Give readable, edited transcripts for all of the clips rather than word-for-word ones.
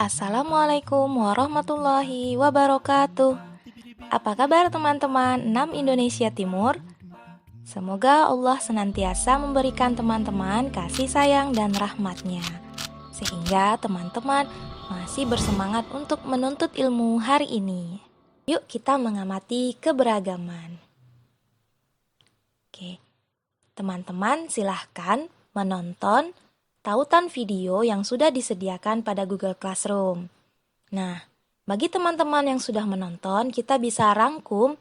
Assalamualaikum warahmatullahi wabarakatuh. Apa kabar teman-teman 6 Indonesia Timur? Semoga Allah senantiasa memberikan teman-teman kasih sayang dan rahmatnya, sehingga teman-teman masih bersemangat untuk menuntut ilmu hari ini. Yuk kita mengamati keberagaman. Oke, teman-teman silahkan menonton tautan video yang sudah disediakan pada Google Classroom. Nah, bagi teman-teman yang sudah menonton, kita bisa rangkum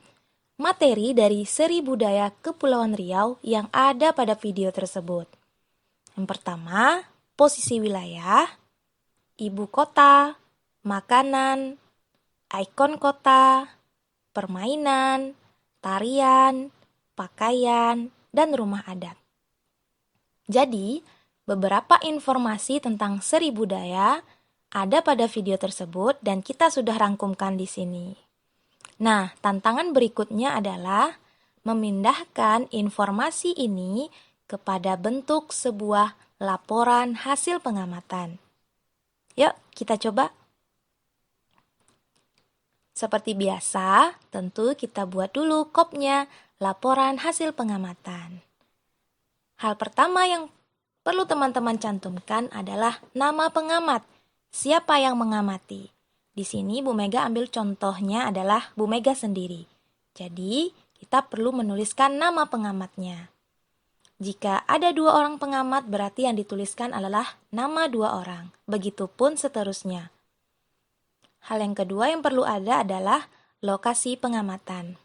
materi dari Seri Budaya Kepulauan Riau yang ada pada video tersebut. Yang pertama, posisi wilayah, ibu kota, makanan, ikon kota, permainan, tarian, pakaian, dan rumah adat. Jadi, beberapa informasi tentang Seri Budaya ada pada video tersebut dan kita sudah rangkumkan di sini. Nah, tantangan berikutnya adalah memindahkan informasi ini kepada bentuk sebuah laporan hasil pengamatan. Yuk, kita coba. Seperti biasa, tentu kita buat dulu kopnya, laporan hasil pengamatan. Hal pertama yang perlu teman-teman cantumkan adalah nama pengamat. Siapa yang mengamati? Di sini Bu Mega ambil contohnya adalah Bu Mega sendiri. Jadi, kita perlu menuliskan nama pengamatnya. Jika ada 2 orang pengamat, berarti yang dituliskan adalah nama 2 orang. Begitupun seterusnya. Hal yang kedua yang perlu ada adalah lokasi pengamatan.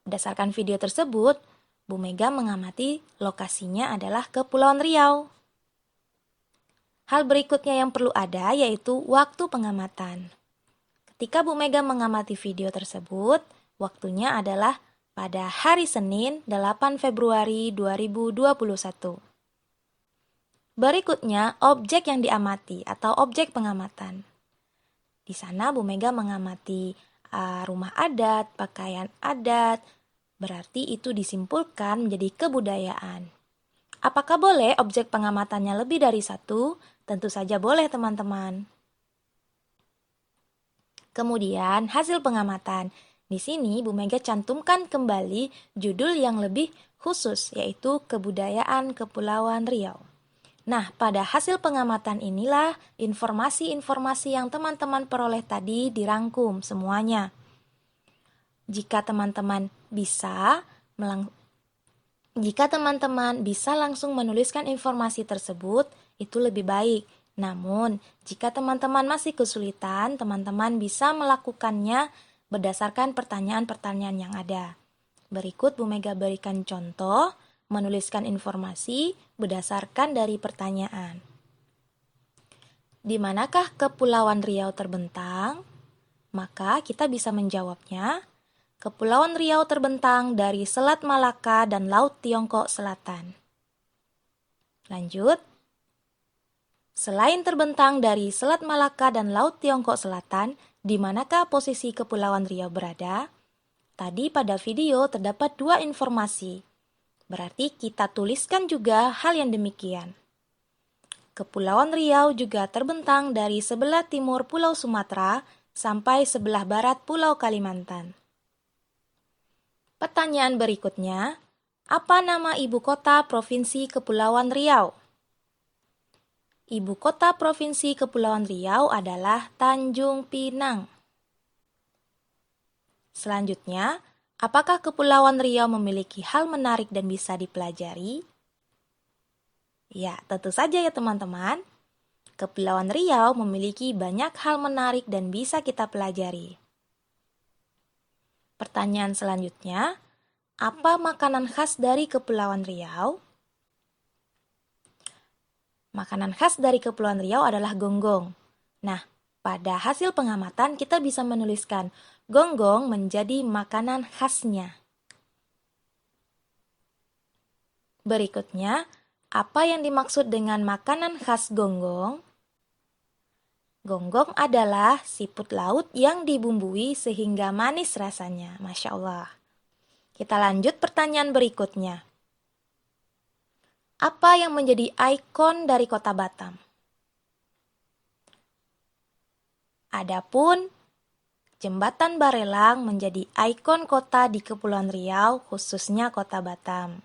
Berdasarkan video tersebut, Bu Mega mengamati lokasinya adalah Kepulauan Riau. Hal berikutnya yang perlu ada yaitu waktu pengamatan. Ketika Bu Mega mengamati video tersebut, waktunya adalah pada hari Senin 8 Februari 2021. Berikutnya, objek yang diamati atau objek pengamatan. Di sana Bu Mega mengamati rumah adat, pakaian adat, berarti itu disimpulkan menjadi kebudayaan. Apakah boleh objek pengamatannya lebih dari 1? Tentu saja boleh teman-teman. Kemudian hasil pengamatan. Di sini Bu Mega cantumkan kembali judul yang lebih khusus yaitu Kebudayaan Kepulauan Riau. Nah, pada hasil pengamatan inilah informasi-informasi yang teman-teman peroleh tadi dirangkum semuanya. Jika teman-teman bisa langsung menuliskan informasi tersebut, itu lebih baik. Namun, jika teman-teman masih kesulitan, teman-teman bisa melakukannya berdasarkan pertanyaan-pertanyaan yang ada. Berikut Bu Mega berikan contoh menuliskan informasi berdasarkan dari pertanyaan. Di manakah Kepulauan Riau terbentang? Maka kita bisa menjawabnya, Kepulauan Riau terbentang dari Selat Malaka dan Laut Tiongkok Selatan. Lanjut. Selain terbentang dari Selat Malaka dan Laut Tiongkok Selatan, di manakah posisi Kepulauan Riau berada? Tadi pada video terdapat 2 informasi. Berarti kita tuliskan juga hal yang demikian. Kepulauan Riau juga terbentang dari sebelah timur Pulau Sumatera sampai sebelah barat Pulau Kalimantan. Pertanyaan berikutnya, apa nama ibu kota Provinsi Kepulauan Riau? Ibu kota Provinsi Kepulauan Riau adalah Tanjung Pinang. Selanjutnya, apakah Kepulauan Riau memiliki hal menarik dan bisa dipelajari? Ya, tentu saja ya teman-teman. Kepulauan Riau memiliki banyak hal menarik dan bisa kita pelajari. Pertanyaan selanjutnya, apa makanan khas dari Kepulauan Riau? Makanan khas dari Kepulauan Riau adalah gonggong. Nah, pada hasil pengamatan kita bisa menuliskan gonggong menjadi makanan khasnya. Berikutnya, apa yang dimaksud dengan makanan khas gonggong? Gonggong adalah siput laut yang dibumbui sehingga manis rasanya. Masya Allah. Kita lanjut pertanyaan berikutnya. Apa yang menjadi ikon dari Kota Batam? Adapun Jembatan Barelang menjadi ikon kota di Kepulauan Riau, khususnya Kota Batam.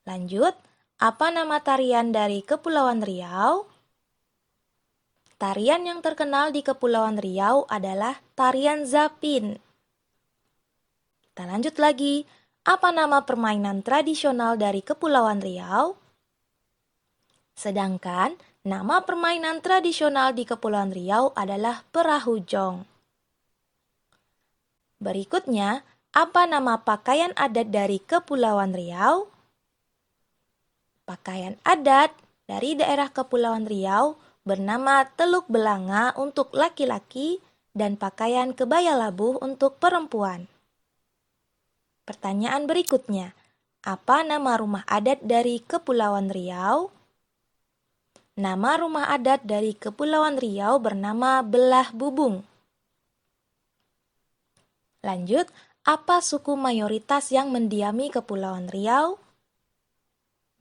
Lanjut, apa nama tarian dari Kepulauan Riau? Tarian yang terkenal di Kepulauan Riau adalah tarian Zapin. Kita lanjut lagi, apa nama permainan tradisional dari Kepulauan Riau? Sedangkan nama permainan tradisional di Kepulauan Riau adalah perahu jong. Berikutnya, apa nama pakaian adat dari Kepulauan Riau? Pakaian adat dari daerah Kepulauan Riau bernama teluk belanga untuk laki-laki dan pakaian kebaya labuh untuk perempuan. Pertanyaan berikutnya, apa nama rumah adat dari Kepulauan Riau? Nama rumah adat dari Kepulauan Riau bernama Belah Bubung. Lanjut, apa suku mayoritas yang mendiami Kepulauan Riau?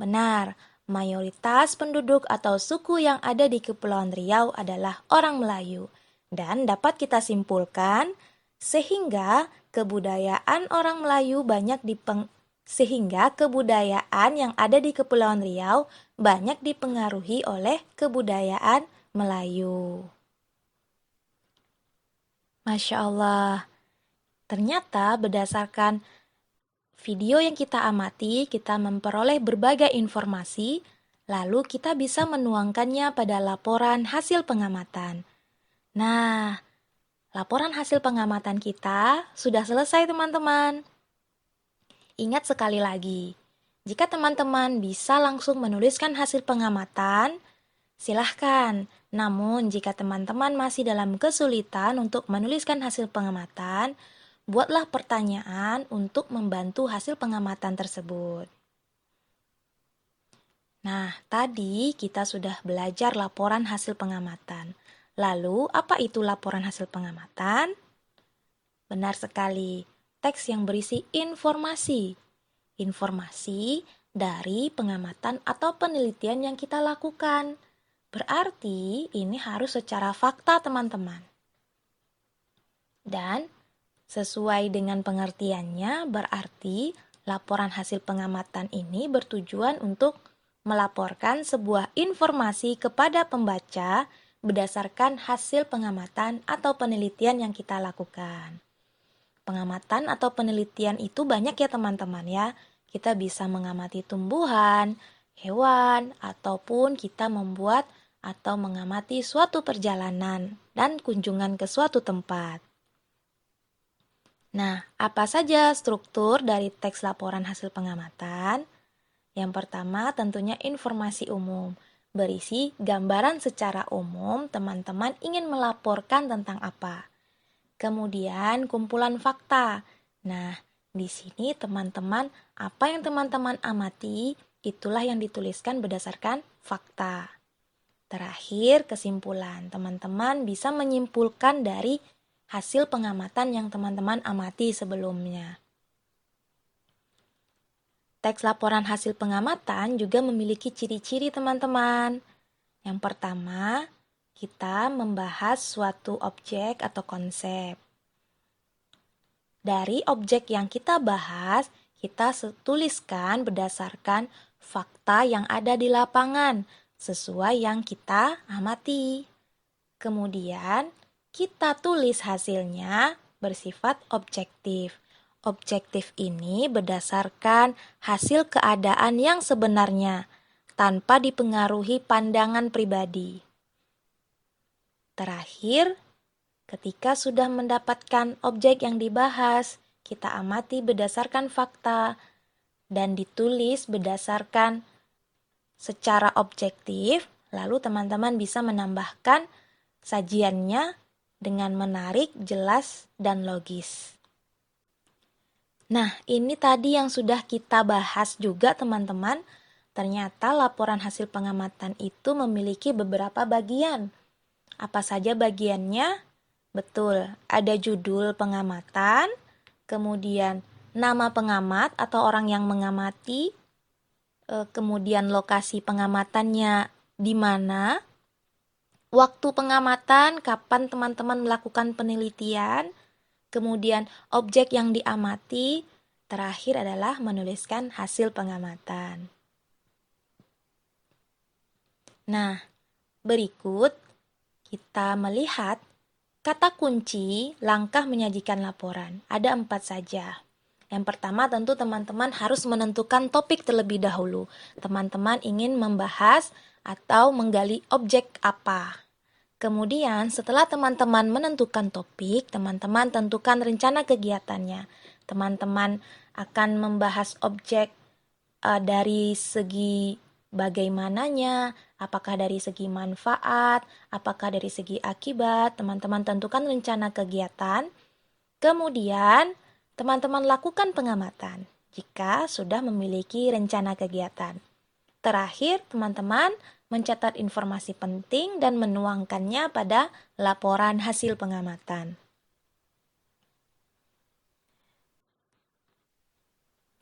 Benar, mayoritas penduduk atau suku yang ada di Kepulauan Riau adalah orang Melayu. Dan dapat kita simpulkan, sehingga kebudayaan orang Melayu sehingga kebudayaan yang ada di Kepulauan Riau banyak dipengaruhi oleh kebudayaan Melayu. Masya Allah, ternyata berdasarkan video yang kita amati, kita memperoleh berbagai informasi, lalu kita bisa menuangkannya pada laporan hasil pengamatan. Nah, laporan hasil pengamatan kita sudah selesai teman-teman. Ingat sekali lagi, jika teman-teman bisa langsung menuliskan hasil pengamatan, silahkan. Namun, jika teman-teman masih dalam kesulitan untuk menuliskan hasil pengamatan, buatlah pertanyaan untuk membantu hasil pengamatan tersebut. Nah, tadi kita sudah belajar laporan hasil pengamatan. Lalu, apa itu laporan hasil pengamatan? Benar sekali, teks yang berisi informasi. Informasi dari pengamatan atau penelitian yang kita lakukan. Berarti ini harus secara fakta, teman-teman. Dan sesuai dengan pengertiannya, berarti laporan hasil pengamatan ini bertujuan untuk melaporkan sebuah informasi kepada pembaca berdasarkan hasil pengamatan atau penelitian yang kita lakukan. Pengamatan atau penelitian itu banyak ya teman-teman ya. Kita bisa mengamati tumbuhan, hewan, ataupun kita membuat atau mengamati suatu perjalanan dan kunjungan ke suatu tempat. Nah, apa saja struktur dari teks laporan hasil pengamatan? Yang pertama tentunya informasi umum. Berisi gambaran secara umum teman-teman ingin melaporkan tentang apa. Kemudian kumpulan fakta. Nah, di sini teman-teman, apa yang teman-teman amati, itulah yang dituliskan berdasarkan fakta. Terakhir, kesimpulan. Teman-teman bisa menyimpulkan dari hasil pengamatan yang teman-teman amati sebelumnya. Teks laporan hasil pengamatan juga memiliki ciri-ciri teman-teman. Yang pertama, kita membahas suatu objek atau konsep. Dari objek yang kita bahas, kita tuliskan berdasarkan fakta yang ada di lapangan, sesuai yang kita amati. Kemudian, kita tulis hasilnya bersifat objektif. Objektif ini berdasarkan hasil keadaan yang sebenarnya, tanpa dipengaruhi pandangan pribadi. Terakhir, ketika sudah mendapatkan objek yang dibahas, kita amati berdasarkan fakta dan ditulis berdasarkan secara objektif, lalu teman-teman bisa menambahkan sajiannya dengan menarik, jelas, dan logis. Nah, ini tadi yang sudah kita bahas juga teman-teman. Ternyata laporan hasil pengamatan itu memiliki beberapa bagian. Apa saja bagiannya? Betul, ada judul pengamatan, kemudian nama pengamat atau orang yang mengamati, kemudian lokasi pengamatannya di mana, waktu pengamatan, kapan teman-teman melakukan penelitian, kemudian objek yang diamati, terakhir adalah menuliskan hasil pengamatan. Nah, berikut kita melihat kata kunci langkah menyajikan laporan. Ada 4 saja. Yang pertama tentu teman-teman harus menentukan topik terlebih dahulu. Teman-teman ingin membahas atau menggali objek apa. Kemudian setelah teman-teman menentukan topik, teman-teman tentukan rencana kegiatannya. Teman-teman akan membahas objek dari segi bagaimananya, apakah dari segi manfaat, apakah dari segi akibat. Teman-teman tentukan rencana kegiatan. Kemudian teman-teman lakukan pengamatan jika sudah memiliki rencana kegiatan. Terakhir, teman-teman mencatat informasi penting dan menuangkannya pada laporan hasil pengamatan.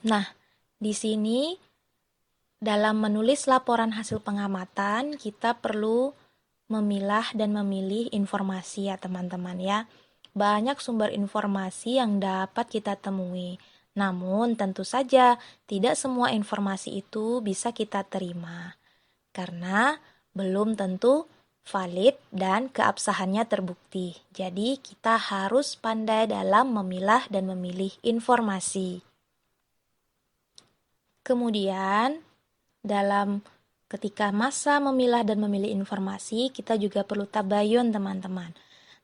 Nah, di sini dalam menulis laporan hasil pengamatan, kita perlu memilah dan memilih informasi ya teman-teman ya. Banyak sumber informasi yang dapat kita temui. Namun tentu saja tidak semua informasi itu bisa kita terima. Karena belum tentu valid dan keabsahannya terbukti. Jadi kita harus pandai dalam memilah dan memilih informasi. Kemudian dalam ketika masa memilah dan memilih informasi, kita juga perlu tabayun teman-teman.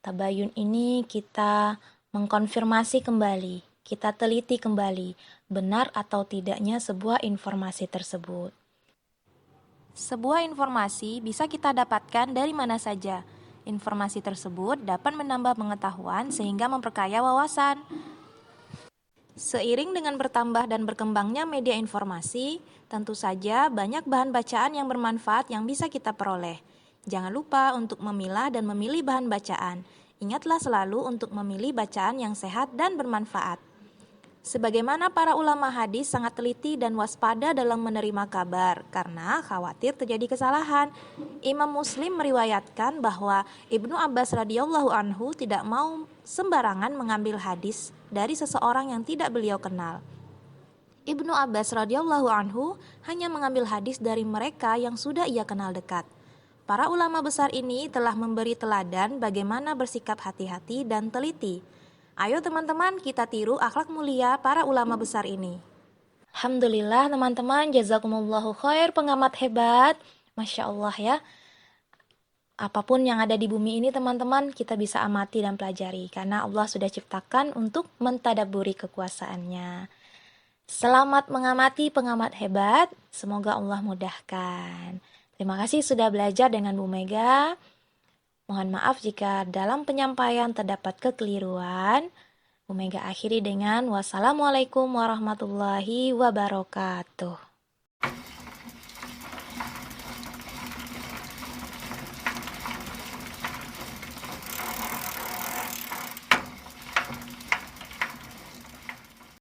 Tabayun ini kita mengkonfirmasi kembali, kita teliti kembali, benar atau tidaknya sebuah informasi tersebut. Sebuah informasi bisa kita dapatkan dari mana saja. Informasi tersebut dapat menambah pengetahuan sehingga memperkaya wawasan. Seiring dengan bertambah dan berkembangnya media informasi, tentu saja banyak bahan bacaan yang bermanfaat yang bisa kita peroleh. Jangan lupa untuk memilah dan memilih bahan bacaan. Ingatlah selalu untuk memilih bacaan yang sehat dan bermanfaat. Sebagaimana para ulama hadis sangat teliti dan waspada dalam menerima kabar karena khawatir terjadi kesalahan. Imam Muslim meriwayatkan bahwa Ibnu Abbas radhiyallahu anhu tidak mau sembarangan mengambil hadis dari seseorang yang tidak beliau kenal. Ibnu Abbas radhiyallahu anhu hanya mengambil hadis dari mereka yang sudah ia kenal dekat. Para ulama besar ini telah memberi teladan bagaimana bersikap hati-hati dan teliti. Ayo teman-teman, kita tiru akhlak mulia para ulama besar ini. Alhamdulillah teman-teman, jazakumullahu khair, pengamat hebat. Masya Allah ya. Apapun yang ada di bumi ini teman-teman, kita bisa amati dan pelajari. Karena Allah sudah ciptakan untuk mentadaburi kekuasaannya. Selamat mengamati pengamat hebat, semoga Allah mudahkan. Terima kasih sudah belajar dengan Bu Mega. Mohon maaf jika dalam penyampaian terdapat kekeliruan. Bu Mega akhiri dengan wassalamualaikum warahmatullahi wabarakatuh.